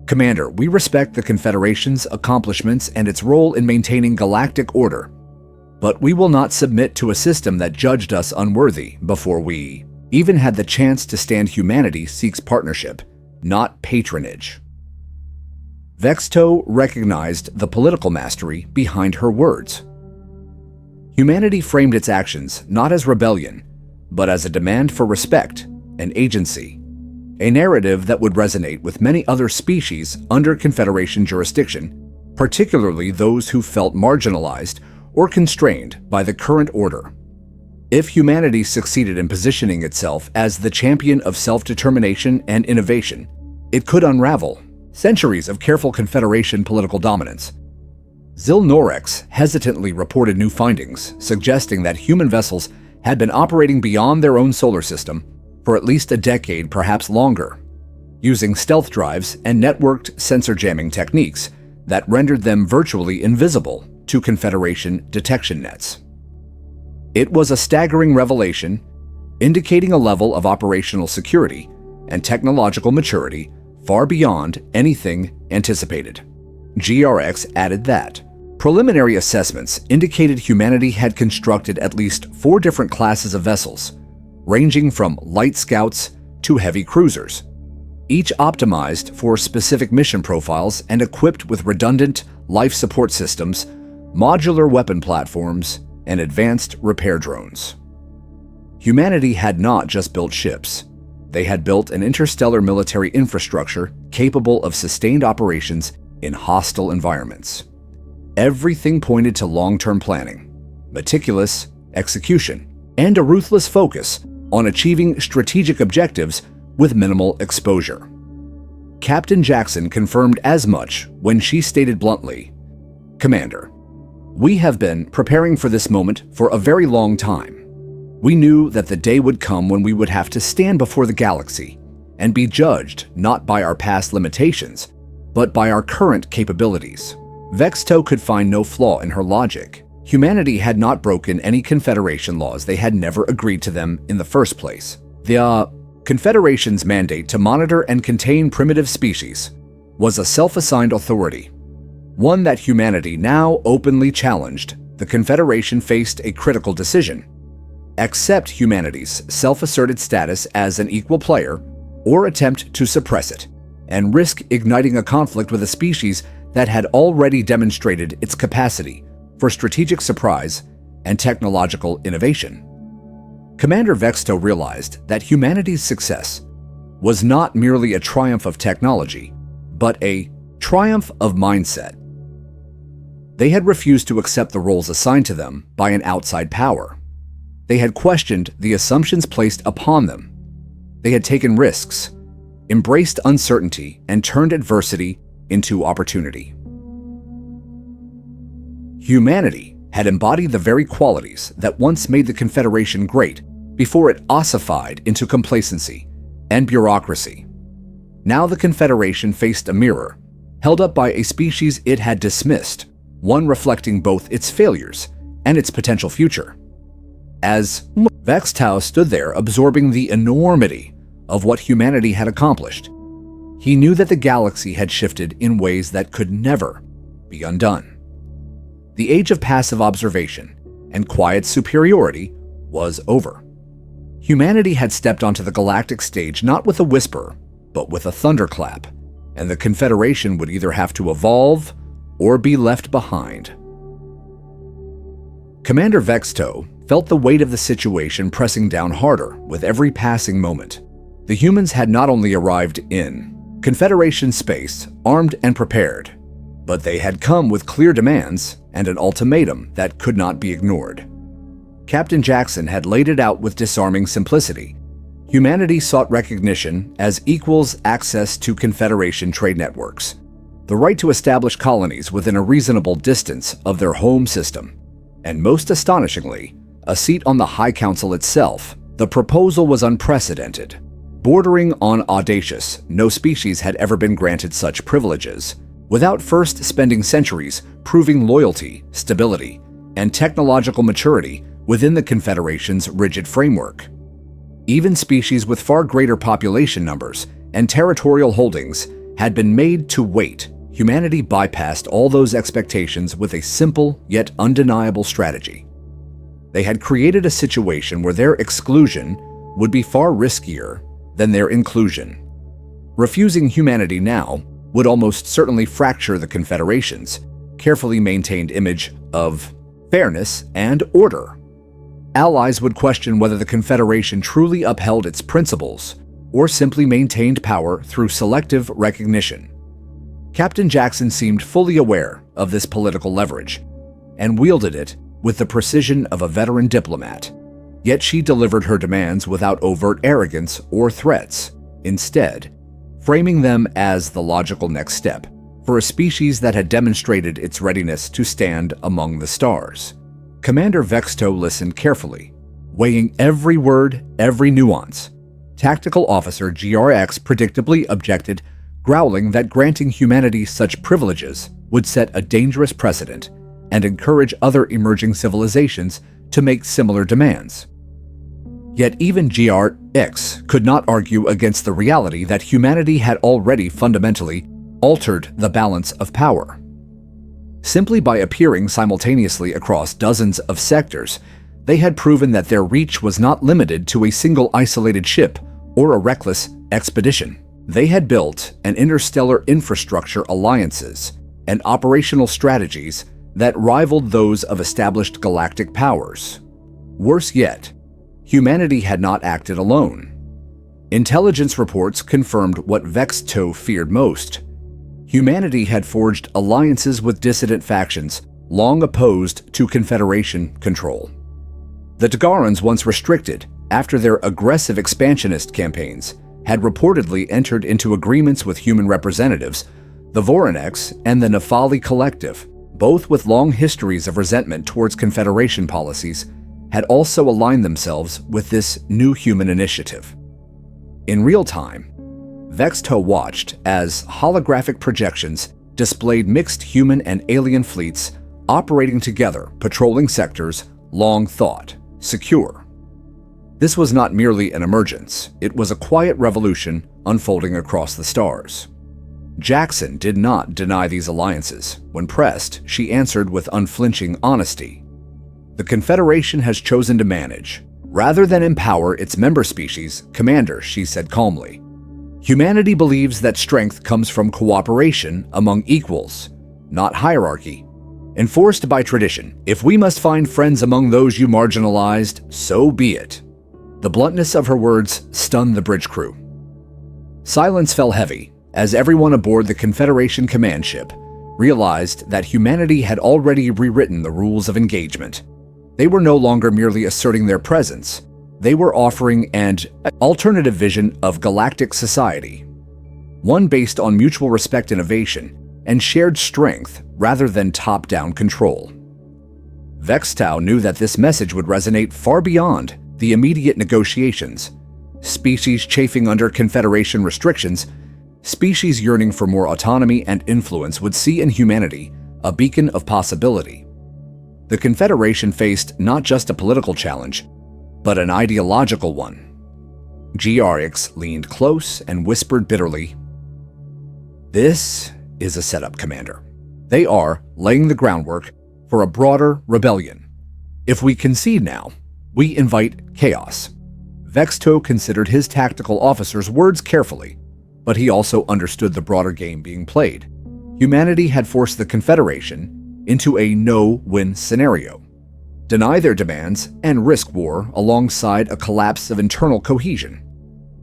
"Commander, we respect the Confederation's accomplishments and its role in maintaining galactic order, but we will not submit to a system that judged us unworthy before we even had the chance to stand. Humanity seeks partnership, not patronage." Vexto recognized the political mastery behind her words. Humanity framed its actions not as rebellion, but as a demand for respect and agency, a narrative that would resonate with many other species under Confederation jurisdiction, particularly those who felt marginalized or constrained by the current order. If humanity succeeded in positioning itself as the champion of self-determination and innovation, it could unravel centuries of careful Confederation political dominance. Zil-Norex hesitantly reported new findings, suggesting that human vessels had been operating beyond their own solar system for at least a decade, perhaps longer, using stealth drives and networked sensor jamming techniques that rendered them virtually invisible to Confederation detection nets. It was a staggering revelation, indicating a level of operational security and technological maturity far beyond anything anticipated. GRX added that preliminary assessments indicated humanity had constructed at least 4 different classes of vessels, ranging from light scouts to heavy cruisers, each optimized for specific mission profiles and equipped with redundant life support systems, modular weapon platforms, and advanced repair drones. Humanity had not just built ships. They had built an interstellar military infrastructure capable of sustained operations in hostile environments. Everything pointed to long-term planning, meticulous execution, and a ruthless focus on achieving strategic objectives with minimal exposure. Captain Jackson confirmed as much when she stated bluntly, "Commander, we have been preparing for this moment for a very long time. We knew that the day would come when we would have to stand before the galaxy and be judged not by our past limitations, but by our current capabilities." Vexto could find no flaw in her logic. Humanity had not broken any Confederation laws. They had never agreed to them in the first place. The Confederation's mandate to monitor and contain primitive species was a self-assigned authority, one that humanity now openly challenged. The Confederation faced a critical decision: accept humanity's self-asserted status as an equal player, or attempt to suppress it, and risk igniting a conflict with a species that had already demonstrated its capacity for strategic surprise and technological innovation. Commander Vexto realized that humanity's success was not merely a triumph of technology, but a triumph of mindset. They had refused to accept the roles assigned to them by an outside power. They had questioned the assumptions placed upon them. They had taken risks, embraced uncertainty, and turned adversity into opportunity. Humanity had embodied the very qualities that once made the Confederation great before it ossified into complacency and bureaucracy. Now the Confederation faced a mirror, held up by a species it had dismissed, one reflecting both its failures and its potential future. As Vexto stood there absorbing the enormity of what humanity had accomplished, he knew that the galaxy had shifted in ways that could never be undone. The age of passive observation and quiet superiority was over. Humanity had stepped onto the galactic stage not with a whisper, but with a thunderclap, and the Confederation would either have to evolve or be left behind. Commander Vexto felt the weight of the situation pressing down harder with every passing moment. The humans had not only arrived in Confederation space, armed and prepared, but they had come with clear demands and an ultimatum that could not be ignored. Captain Jackson had laid it out with disarming simplicity. Humanity sought recognition as equals access to Confederation trade networks, the right to establish colonies within a reasonable distance of their home system, and most astonishingly, a seat on the High Council itself. The proposal was unprecedented. Bordering on audacious, no species had ever been granted such privileges, without first spending centuries proving loyalty, stability, and technological maturity within the Confederation's rigid framework. Even species with far greater population numbers and territorial holdings had been made to wait. Humanity bypassed all those expectations with a simple yet undeniable strategy. They had created a situation where their exclusion would be far riskier than their inclusion. Refusing humanity now would almost certainly fracture the Confederation's carefully maintained image of fairness and order. Allies would question whether the Confederation truly upheld its principles or simply maintained power through selective recognition. Captain Jackson seemed fully aware of this political leverage and wielded it with the precision of a veteran diplomat. Yet she delivered her demands without overt arrogance or threats, instead, framing them as the logical next step for a species that had demonstrated its readiness to stand among the stars. Commander Vexto listened carefully, weighing every word, every nuance. Tactical Officer GRX predictably objected, growling that granting humanity such privileges would set a dangerous precedent and encourage other emerging civilizations to make similar demands. Yet even GRX could not argue against the reality that humanity had already fundamentally altered the balance of power. Simply by appearing simultaneously across dozens of sectors, they had proven that their reach was not limited to a single isolated ship or a reckless expedition. They had built an interstellar infrastructure alliances and operational strategies that rivaled those of established galactic powers. Worse yet, humanity had not acted alone. Intelligence reports confirmed what Vexto feared most. Humanity had forged alliances with dissident factions long opposed to Confederation control. The Tagarans, once restricted after their aggressive expansionist campaigns, had reportedly entered into agreements with human representatives, the Vorinex and the Nefali Collective, both with long histories of resentment towards Confederation policies, had also aligned themselves with this new human initiative. In real time, Vexto watched as holographic projections displayed mixed human and alien fleets operating together, patrolling sectors long thought secure. This was not merely an emergence, it was a quiet revolution unfolding across the stars. Jackson did not deny these alliances. When pressed, she answered with unflinching honesty. The Confederation has chosen to manage, rather than empower its member species. Commander, she said calmly. Humanity believes that strength comes from cooperation among equals, not hierarchy. Enforced by tradition, if we must find friends among those you marginalized, so be it. The bluntness of her words stunned the bridge crew. Silence fell heavy as everyone aboard the Confederation command ship realized that humanity had already rewritten the rules of engagement. They were no longer merely asserting their presence. They were offering an alternative vision of galactic society, one based on mutual respect, innovation, and shared strength rather than top-down control. Vextau knew that this message would resonate far beyond the immediate negotiations. Species chafing under Confederation restrictions, species yearning for more autonomy and influence would see in humanity a beacon of possibility. The Confederation faced not just a political challenge, but an ideological one. GRX leaned close and whispered bitterly, "This is a setup, Commander. They are laying the groundwork for a broader rebellion. If we concede now, we invite chaos." Vexto considered his tactical officer's words carefully, but he also understood the broader game being played. Humanity had forced the Confederation into a no-win scenario. Deny their demands and risk war alongside a collapse of internal cohesion.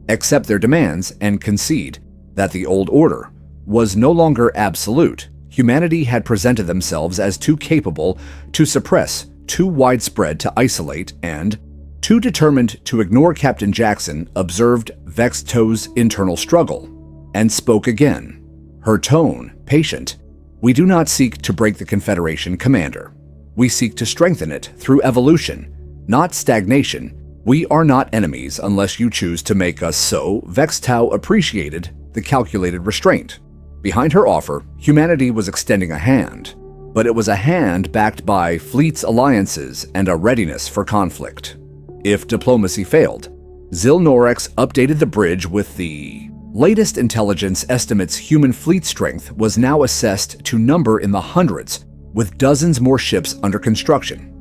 Accept their demands and concede that the old order was no longer absolute. Humanity had presented themselves as too capable to suppress, too widespread to isolate, and too determined to ignore. Captain Jackson observed Vexto's internal struggle and spoke again, her tone patient. "We do not seek to break the Confederation, Commander. We seek to strengthen it through evolution, not stagnation. We are not enemies unless you choose to make us so." Vextau appreciated the calculated restraint. Behind her offer, humanity was extending a hand, but it was a hand backed by fleets, alliances, and a readiness for conflict. If diplomacy failed, Zil-Norex updated the bridge with the latest intelligence estimates. Human fleet strength was now assessed to number in the hundreds, with dozens more ships under construction.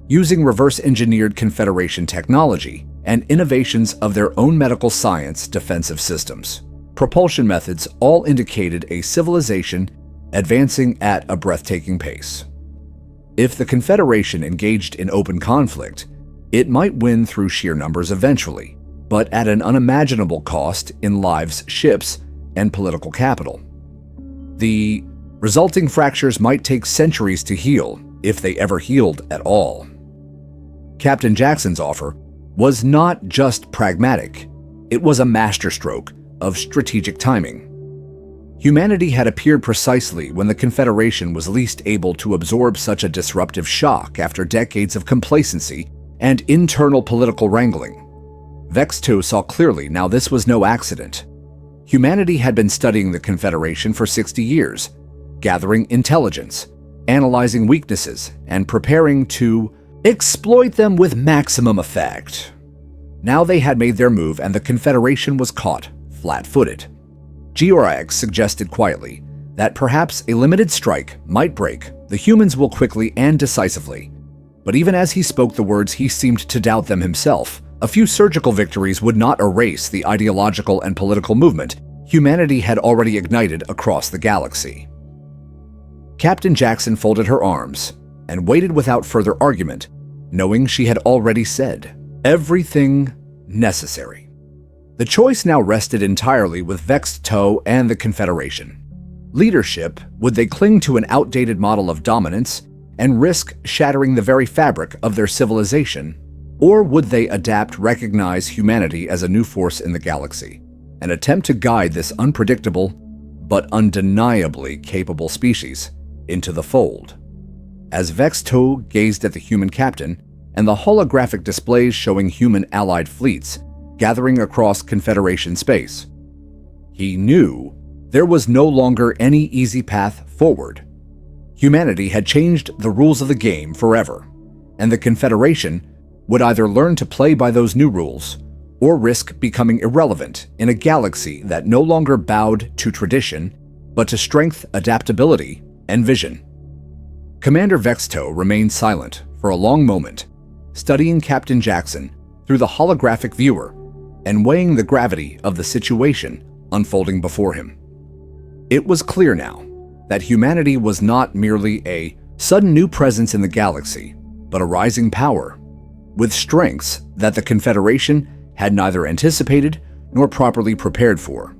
Using reverse-engineered Confederation technology and innovations of their own medical science defensive systems, propulsion methods all indicated a civilization advancing at a breathtaking pace. If the Confederation engaged in open conflict, it might win through sheer numbers eventually, but at an unimaginable cost in lives, ships, and political capital. The resulting fractures might take centuries to heal, if they ever healed at all. Captain Jackson's offer was not just pragmatic, it was a masterstroke of strategic timing. Humanity had appeared precisely when the Confederation was least able to absorb such a disruptive shock after decades of complacency and internal political wrangling. Vexto saw clearly now this was no accident. Humanity had been studying the Confederation for 60 years, gathering intelligence, analyzing weaknesses, and preparing to exploit them with maximum effect. Now they had made their move and the Confederation was caught flat-footed. GRX suggested quietly that perhaps a limited strike might break the humans will quickly and decisively. But even as he spoke the words, he seemed to doubt them himself. A few surgical victories would not erase the ideological and political movement humanity had already ignited across the galaxy. Captain Jackson folded her arms and waited without further argument, knowing she had already said everything necessary. The choice now rested entirely with Vexto and the Confederation. Leadership, would they cling to an outdated model of dominance and risk shattering the very fabric of their civilization, or would they adapt, recognize humanity as a new force in the galaxy, and attempt to guide this unpredictable but undeniably capable species into the fold? As Vexto gazed at the human captain and the holographic displays showing human allied fleets gathering across Confederation space, he knew there was no longer any easy path forward. Humanity had changed the rules of the game forever, and the Confederation would either learn to play by those new rules or risk becoming irrelevant in a galaxy that no longer bowed to tradition, but to strength, adaptability, and vision. Commander Vexto remained silent for a long moment, studying Captain Jackson through the holographic viewer and weighing the gravity of the situation unfolding before him. It was clear now that humanity was not merely a Sudden new presence in the galaxy, but a rising power, with strengths that the Confederation had neither anticipated nor properly prepared for.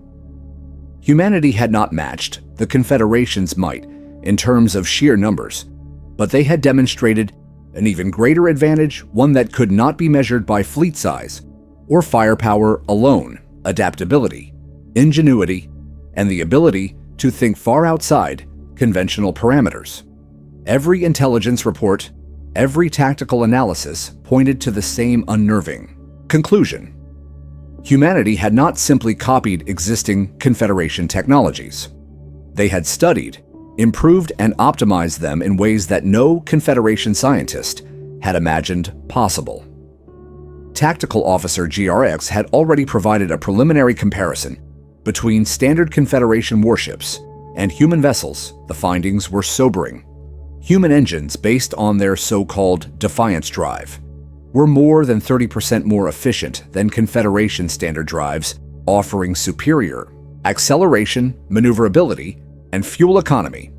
Humanity had not matched the Confederation's might in terms of sheer numbers, but they had demonstrated an even greater advantage, one that could not be measured by fleet size or firepower alone: adaptability, ingenuity, and the ability to think far outside conventional parameters. Every intelligence report, every tactical analysis pointed to the same unnerving conclusion. Humanity had not simply copied existing Confederation technologies. They had studied, improved, and optimized them in ways that no Confederation scientist had imagined possible. Tactical Officer GRX had already provided a preliminary comparison between standard Confederation warships and human vessels. The findings were sobering. Human engines, based on their so-called Defiance drive, were more than 30% more efficient than Confederation standard drives, offering superior acceleration, maneuverability, and fuel economy.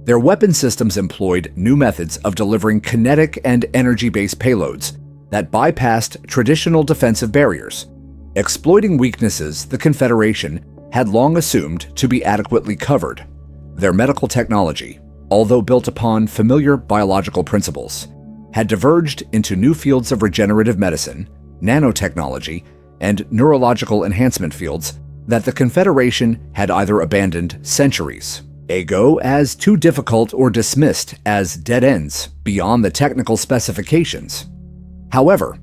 Their weapon systems employed new methods of delivering kinetic and energy-based payloads that bypassed traditional defensive barriers, exploiting weaknesses the Confederation had long assumed to be adequately covered. Their medical technology, although built upon familiar biological principles, had diverged into new fields of regenerative medicine, nanotechnology, and neurological enhancement fields that the Confederation had either abandoned centuries ago as too difficult or dismissed as dead ends beyond the technical specifications. However,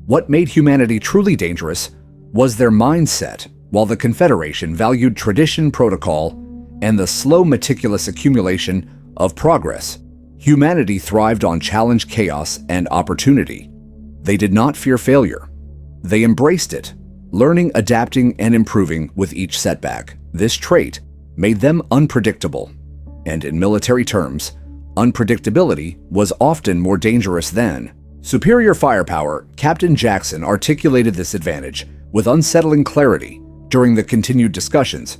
what made humanity truly dangerous was their mindset. While the Confederation valued tradition, protocol, and the slow, meticulous accumulation of progress, humanity thrived on challenge, chaos, and opportunity. They did not fear failure. They embraced it, learning, adapting, and improving with each setback. This trait made them unpredictable, and in military terms, unpredictability was often more dangerous than superior firepower. Captain Jackson articulated this advantage with unsettling clarity during the continued discussions.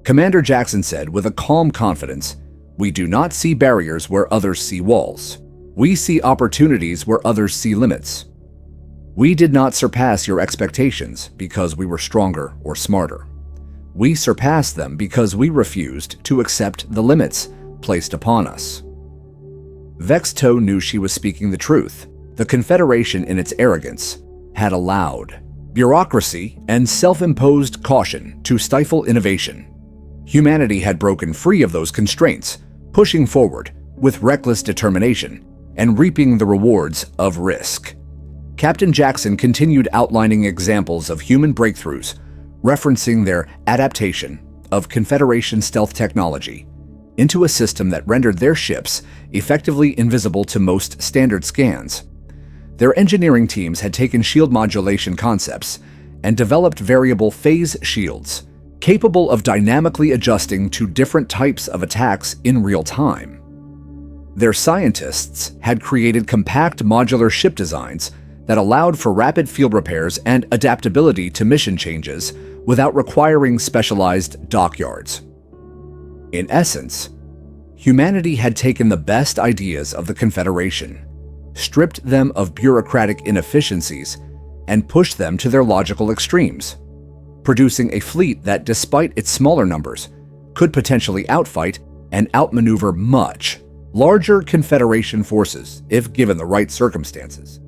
Commander Jackson said with a calm confidence, "We do not see barriers where others see walls. We see opportunities where others see limits. We did not surpass your expectations because we were stronger or smarter. We surpassed them because we refused to accept the limits placed upon us." Vexto knew she was speaking the truth. The Confederation, in its arrogance, had allowed bureaucracy and self-imposed caution to stifle innovation. Humanity had broken free of those constraints, pushing forward with reckless determination and reaping the rewards of risk. Captain Jackson continued outlining examples of human breakthroughs, referencing their adaptation of Confederation stealth technology into a system that rendered their ships effectively invisible to most standard scans. Their engineering teams had taken shield modulation concepts and developed variable phase shields, capable of dynamically adjusting to different types of attacks in real time. Their scientists had created compact modular ship designs that allowed for rapid field repairs and adaptability to mission changes without requiring specialized dockyards. In essence, humanity had taken the best ideas of the Confederation, stripped them of bureaucratic inefficiencies, and pushed them to their logical extremes, producing a fleet that, despite its smaller numbers, could potentially outfight and outmaneuver much larger Confederation forces if given the right circumstances.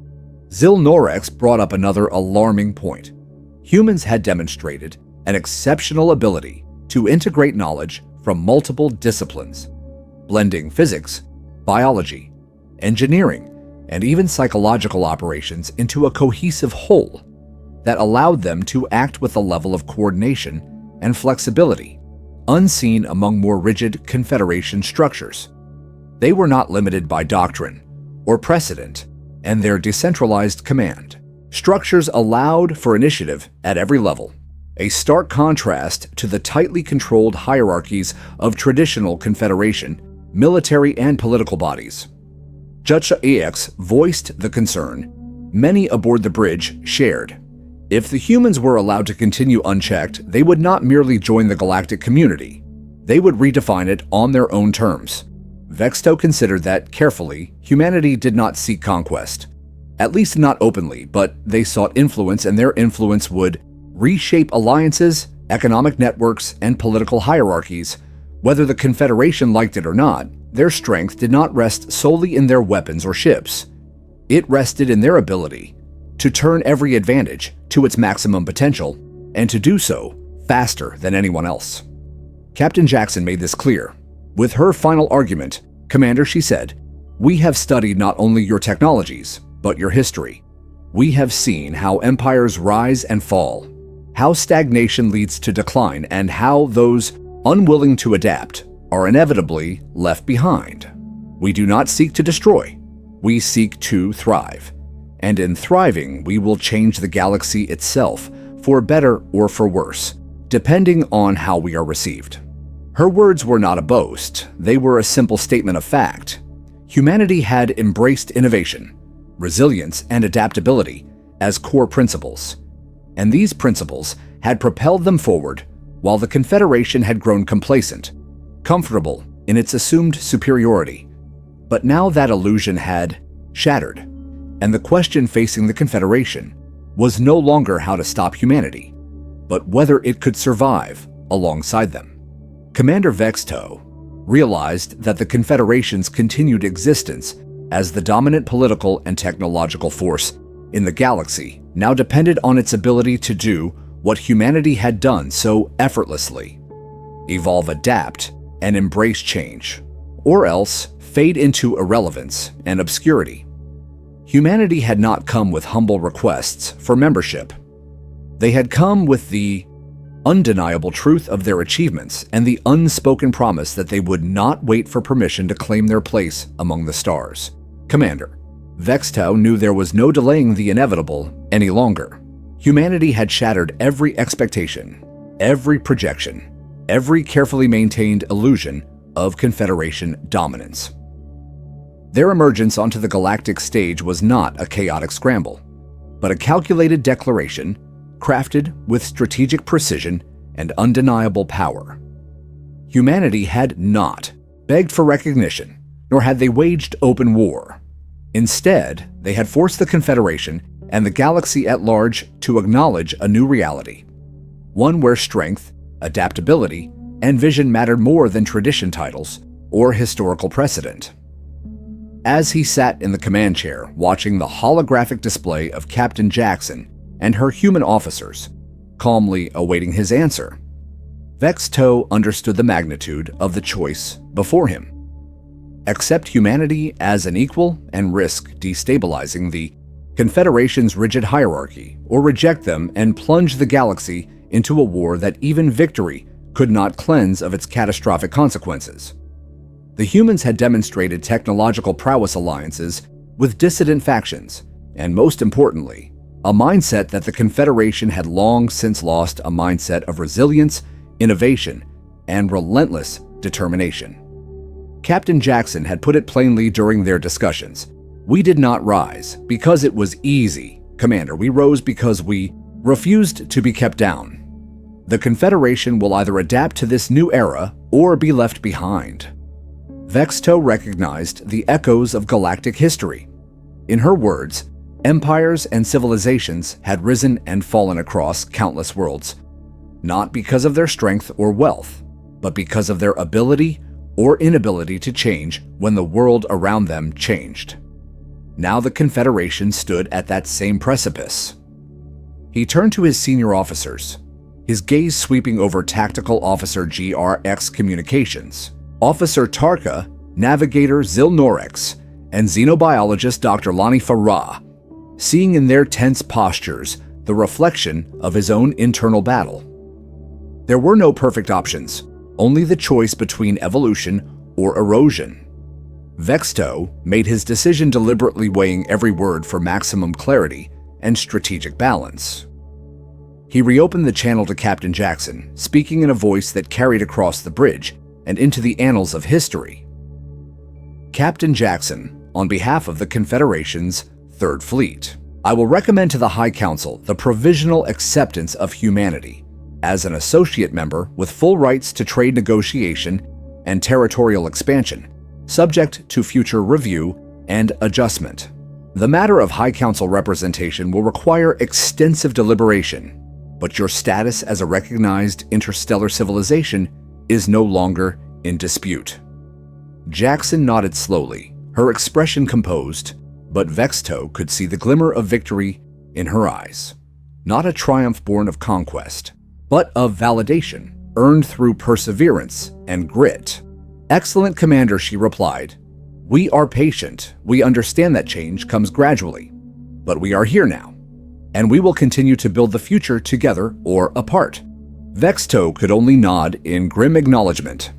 Zil Norex brought up another alarming point. Humans had demonstrated an exceptional ability to integrate knowledge from multiple disciplines, blending physics, biology, engineering, and even psychological operations into a cohesive whole that allowed them to act with a level of coordination and flexibility unseen among more rigid Confederation structures. They were not limited by doctrine or precedent, and their decentralized command structures allowed for initiative at every level, a stark contrast to the tightly controlled hierarchies of traditional Confederation military and political bodies. Jutsa EX voiced the concern many aboard the bridge shared. If the humans were allowed to continue unchecked, they would not merely join the galactic community, they would redefine it on their own terms. Vexto considered that, carefully, humanity did not seek conquest. At least not openly, but they sought influence, and their influence would reshape alliances, economic networks, and political hierarchies. Whether the Confederation liked it or not, their strength did not rest solely in their weapons or ships. It rested in their ability to turn every advantage to its maximum potential, and to do so faster than anyone else. Captain Jackson made this clear. With her final argument, "Commander," she said, "we have studied not only your technologies, but your history. We have seen how empires rise and fall, how stagnation leads to decline, and how those unwilling to adapt are inevitably left behind. We do not seek to destroy, we seek to thrive. And in thriving, we will change the galaxy itself, for better or for worse, depending on how we are received." Her words were not a boast, they were a simple statement of fact. Humanity had embraced innovation, resilience, and adaptability as core principles, and these principles had propelled them forward while the Confederation had grown complacent, comfortable in its assumed superiority. But now that illusion had shattered, and the question facing the Confederation was no longer how to stop humanity, but whether it could survive alongside them. Commander Vexto realized that the Confederation's continued existence as the dominant political and technological force in the galaxy now depended on its ability to do what humanity had done so effortlessly: evolve, adapt, and embrace change, or else fade into irrelevance and obscurity. Humanity had not come with humble requests for membership. They had come with the undeniable truth of their achievements and the unspoken promise that they would not wait for permission to claim their place among the stars. "Commander," Vexto knew there was no delaying the inevitable any longer. Humanity had shattered every expectation, every projection, every carefully maintained illusion of Confederation dominance. Their emergence onto the galactic stage was not a chaotic scramble, but a calculated declaration crafted with strategic precision and undeniable power. Humanity had not begged for recognition, nor had they waged open war. Instead, they had forced the Confederation and the galaxy at large to acknowledge a new reality, one where strength, adaptability, and vision mattered more than tradition titles or historical precedent. As he sat in the command chair watching the holographic display of Captain Jackson and her human officers, calmly awaiting his answer, Vexto understood the magnitude of the choice before him. Accept humanity as an equal and risk destabilizing the Confederation's rigid hierarchy, or reject them and plunge the galaxy into a war that even victory could not cleanse of its catastrophic consequences. The humans had demonstrated technological prowess alliances with dissident factions, and most importantly, a mindset that the Confederation had long since lost: a mindset of resilience, innovation, and relentless determination. Captain Jackson had put it plainly during their discussions: "We did not rise because it was easy, Commander. We rose because we refused to be kept down. The Confederation will either adapt to this new era or be left behind." Vexto recognized the echoes of galactic history. In her words, empires and civilizations had risen and fallen across countless worlds, not because of their strength or wealth, but because of their ability or inability to change when the world around them changed. Now the Confederation stood at that same precipice. He turned to his senior officers, his gaze sweeping over Tactical Officer GRX Communications, Officer Tarka, Navigator Zilnorex, and Xenobiologist Dr. Lani Farah, seeing in their tense postures the reflection of his own internal battle. There were no perfect options, only the choice between evolution or erosion. Vexto made his decision deliberately, weighing every word for maximum clarity and strategic balance. He reopened the channel to Captain Jackson, speaking in a voice that carried across the bridge and into the annals of history. "Captain Jackson, on behalf of the Confederation's Third Fleet, I will recommend to the High Council the provisional acceptance of humanity as an associate member with full rights to trade negotiation and territorial expansion, subject to future review and adjustment. The matter of High Council representation will require extensive deliberation, but your status as a recognized interstellar civilization is no longer in dispute. Jackson nodded slowly, her expression composed, but Vexto could see the glimmer of victory in her eyes. Not a triumph born of conquest, but of validation, earned through perseverance and grit. "Excellent, Commander," she replied. "We are patient. We understand that change comes gradually. But we are here now, and we will continue to build the future together or apart." Vexto could only nod in grim acknowledgement.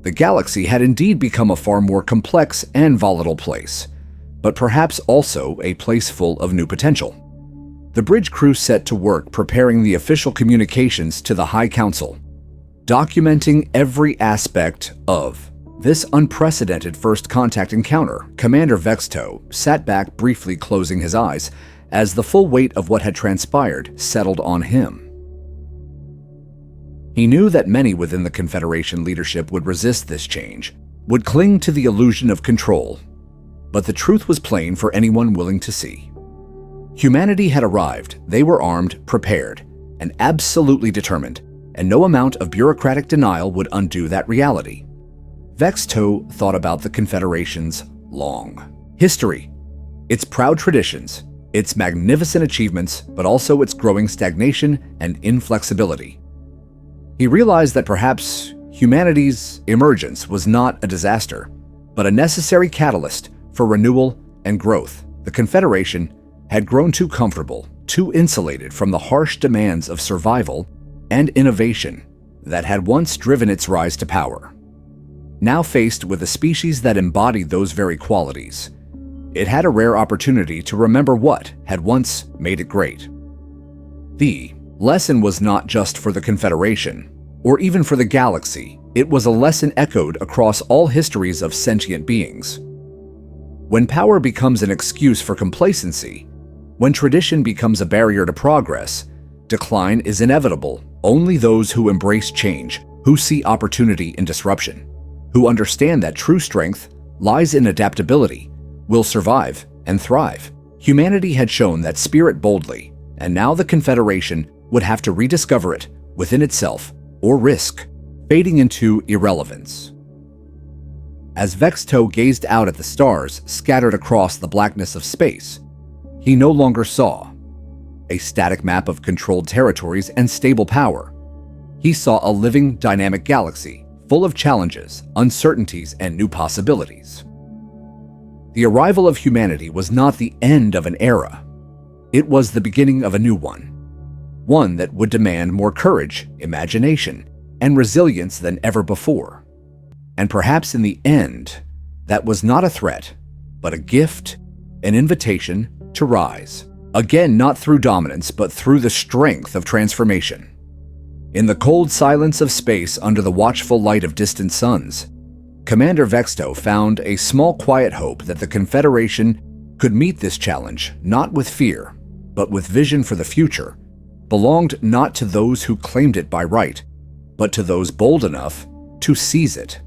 The galaxy had indeed become a far more complex and volatile place, but perhaps also a place full of new potential. The bridge crew set to work preparing the official communications to the High Council, documenting every aspect of this unprecedented first contact encounter. Commander Vexto sat back, briefly closing his eyes as the full weight of what had transpired settled on him. He knew that many within the Confederation leadership would resist this change, would cling to the illusion of control, but the truth was plain for anyone willing to see. Humanity had arrived, they were armed, prepared, and absolutely determined, and no amount of bureaucratic denial would undo that reality. Vexto thought about the Confederation's long history, its proud traditions, its magnificent achievements, but also its growing stagnation and inflexibility. He realized that perhaps humanity's emergence was not a disaster, but a necessary catalyst for renewal and growth. The Confederation had grown too comfortable, too insulated from the harsh demands of survival and innovation that had once driven its rise to power. Now faced with a species that embodied those very qualities, it had a rare opportunity to remember what had once made it great. The lesson was not just for the Confederation, or even for the galaxy. It was a lesson echoed across all histories of sentient beings. When power becomes an excuse for complacency, when tradition becomes a barrier to progress, decline is inevitable. Only those who embrace change, who see opportunity in disruption, who understand that true strength lies in adaptability, will survive and thrive. Humanity had shown that spirit boldly, and now the Confederation would have to rediscover it within itself or risk fading into irrelevance. As Vexto gazed out at the stars scattered across the blackness of space, he no longer saw a static map of controlled territories and stable power. He saw a living, dynamic galaxy full of challenges, uncertainties, and new possibilities. The arrival of humanity was not the end of an era. It was the beginning of a new one that would demand more courage, imagination, and resilience than ever before. And perhaps in the end, that was not a threat, but a gift, an invitation to rise. Again, not through dominance, but through the strength of transformation. In the cold silence of space under the watchful light of distant suns, Commander Vexto found a small quiet hope that the Confederation could meet this challenge not with fear, but with vision for the future, belonged not to those who claimed it by right, but to those bold enough to seize it.